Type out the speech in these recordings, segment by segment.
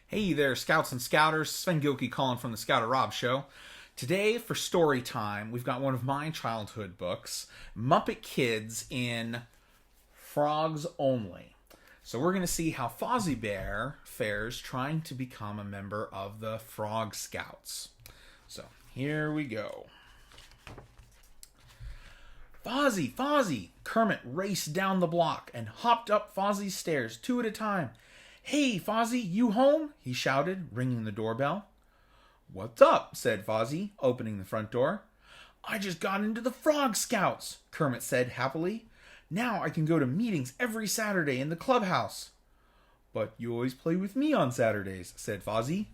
Hey there, Scouts and Scouters. Sven Gilkey calling from the Scouter Rob Show. Today, for story time, we've got one of my childhood books, Muppet Kids in Frogs Only. So we're going to see how Fozzie Bear fares trying to become a member of the Frog Scouts. So, here we go. Fozzie, Fozzie! Kermit raced down the block and hopped up Fozzie's stairs 2 at a time. Hey, Fozzie, you home? He shouted, ringing the doorbell. What's up? Said Fozzie, opening the front door. I just got into the Frog Scouts, Kermit said happily. Now I can go to meetings every Saturday in the clubhouse. But you always play with me on Saturdays, said Fozzie.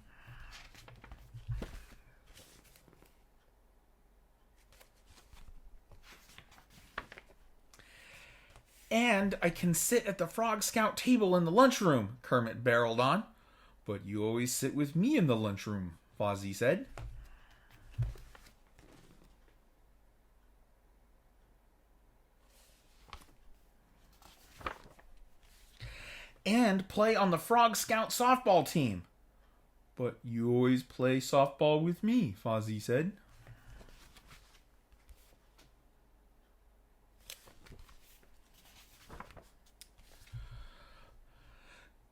And I can sit at the Frog Scout table in the lunchroom, Kermit barreled on. But you always sit with me in the lunchroom, Fozzie said. And play on the Frog Scout softball team. But you always play softball with me, Fozzie said.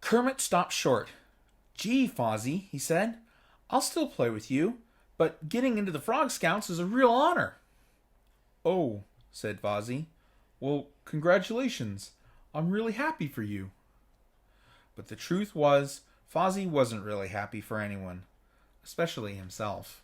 Kermit stopped short. Gee, Fozzie, he said, I'll still play with you, but getting into the Frog Scouts is a real honor. Oh, said Fozzie. Well, congratulations. I'm really happy for you. But the truth was, Fozzie wasn't really happy for anyone, especially himself.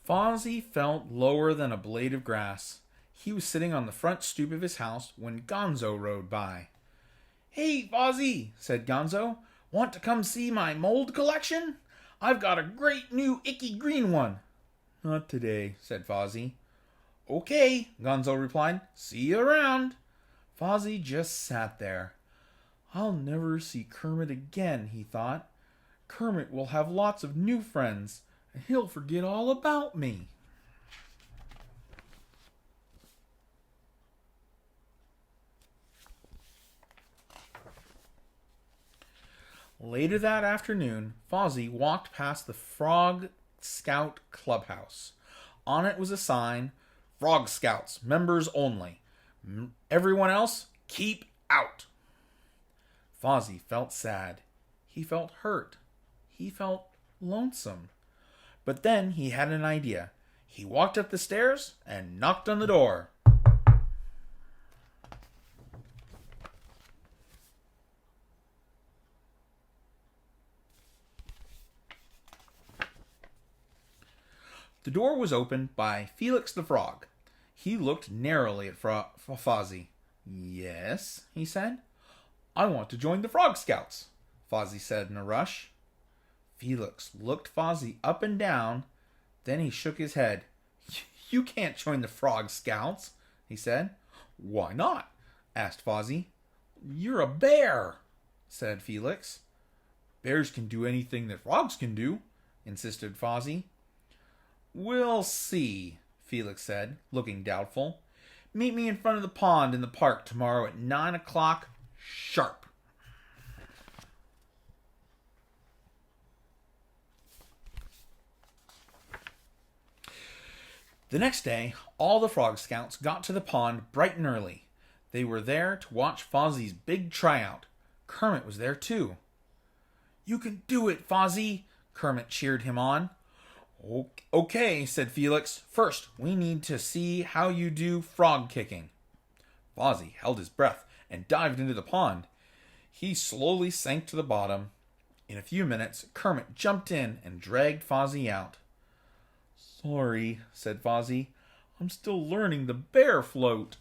Fozzie felt lower than a blade of grass. He was sitting on the front stoop of his house when Gonzo rode by. Hey, Fozzie, said Gonzo. Want to come see my mold collection? I've got a great new icky green one. Not today, said Fozzie. Okay, Gonzo replied. See you around. Fozzie just sat there. I'll never see Kermit again, he thought. Kermit will have lots of new friends, and he'll forget all about me. Later that afternoon, Fozzie walked past the Frog Scout clubhouse. On it was a sign, Frog Scouts, members only. Everyone else, keep out. Fozzie felt sad. He felt hurt. He felt lonesome. But then he had an idea. He walked up the stairs and knocked on the door. The door was opened by Felix the Frog. He looked narrowly at Fozzie. Yes, he said. I want to join the Frog Scouts, Fozzie said in a rush. Felix looked Fozzie up and down, then he shook his head. You can't join the Frog Scouts, he said. Why not? Asked Fozzie. You're a bear, said Felix. Bears can do anything that frogs can do, insisted Fozzie. We'll see, Felix said, looking doubtful. Meet me in front of the pond in the park tomorrow at 9 o'clock sharp. The next day, all the Frog Scouts got to the pond bright and early. They were there to watch Fozzie's big tryout. Kermit was there too. You can do it, Fozzie, Kermit cheered him on. Okay, said Felix. First, we need to see how you do frog kicking. Fozzie held his breath and dived into the pond. He slowly sank to the bottom. In a few minutes, Kermit jumped in and dragged Fozzie out. Sorry, said Fozzie. I'm still learning the bear float.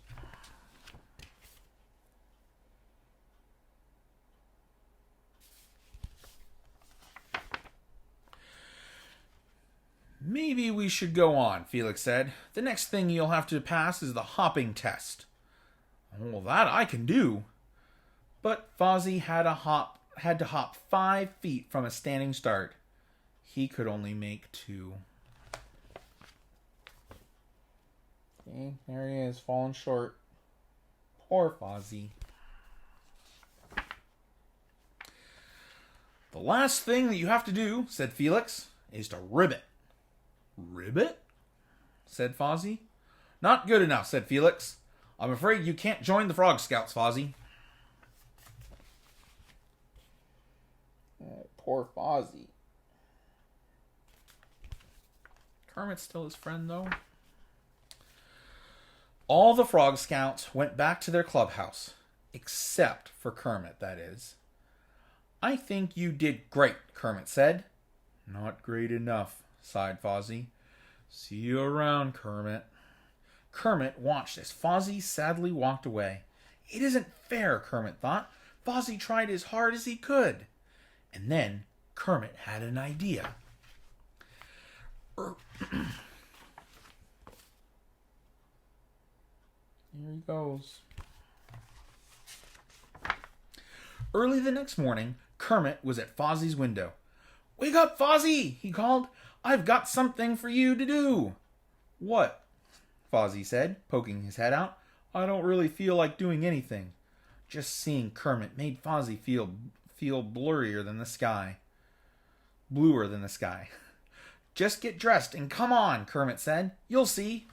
Maybe we should go on, Felix said. The next thing you'll have to pass is the hopping test. Well, that I can do. But Fozzie had to hop 5 feet from a standing start. He could only make 2. See, there he is, falling short. Poor Fozzie. The last thing that you have to do, said Felix, is to ribbit. Ribbit? Said Fozzie. Not good enough, said Felix. I'm afraid you can't join the Frog Scouts, Fozzie. Oh, poor Fozzie. Kermit's still his friend, though. All the Frog Scouts went back to their clubhouse. Except for Kermit, that is. I think you did great, Kermit said. Not great enough, sighed Fozzie. See you around, Kermit. Kermit watched as Fozzie sadly walked away. It isn't fair, Kermit thought. Fozzie tried as hard as he could. And then Kermit had an idea. Here he goes. Early the next morning, Kermit was at Fozzie's window. Wake up, Fozzie, he called. I've got something for you to do. What? Fozzie said, poking his head out. I don't really feel like doing anything. Just seeing Kermit made Fozzie feel blurrier than the sky. Bluer than the sky. Just get dressed and come on, Kermit said. You'll see.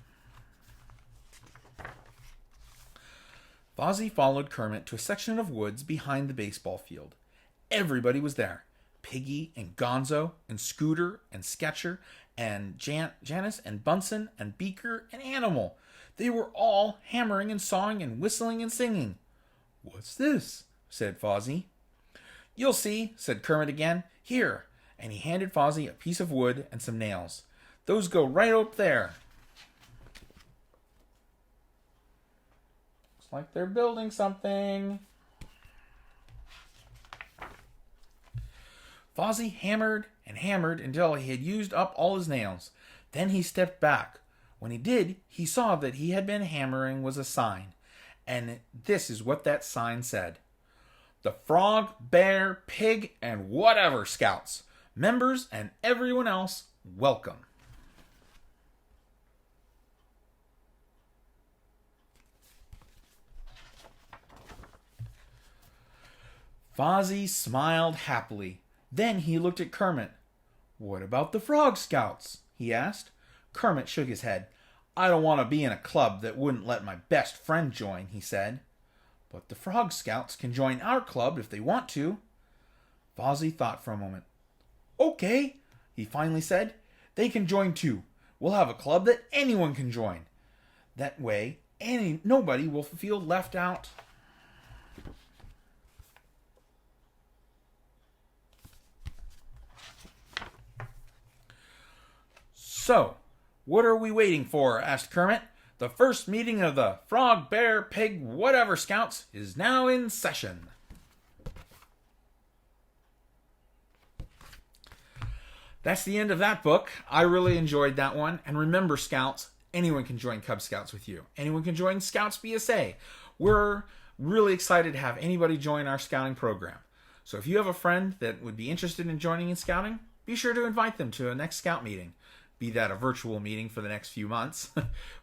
Fozzie followed Kermit to a section of woods behind the baseball field. Everybody was there. Piggy and Gonzo and Scooter and Sketcher and Janice and Bunsen and Beaker and Animal. They were all hammering and sawing and whistling and singing. What's this? Said Fozzie. You'll see, said Kermit again. Here. And he handed Fozzie a piece of wood and some nails. Those go right up there. Looks like they're building something. Fozzie hammered and hammered until he had used up all his nails. Then he stepped back. When he did, he saw that he had been hammering was a sign. And this is what that sign said. The Frog, Bear, Pig, and whatever Scouts. Members and everyone else, welcome. Fozzie smiled happily. Then he looked at Kermit. What about the Frog Scouts? He asked. Kermit shook his head. I don't want to be in a club that wouldn't let my best friend join, he said. But the Frog Scouts can join our club if they want to. Fozzie thought for a moment. Okay, he finally said. They can join too. We'll have a club that anyone can join. That way, nobody will feel left out. So, what are we waiting for? Asked Kermit. The first meeting of the Frog, Bear, Pig, whatever Scouts is now in session. That's the end of that book. I really enjoyed that one. And remember, Scouts, anyone can join Cub Scouts with you. Anyone can join Scouts BSA. We're really excited to have anybody join our scouting program. So if you have a friend that would be interested in joining in scouting, be sure to invite them to a next Scout meeting. Be that a virtual meeting for the next few months.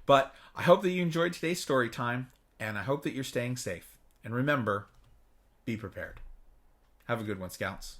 But I hope that you enjoyed today's story time, and I hope that you're staying safe. And remember, be prepared. Have a good one, Scouts.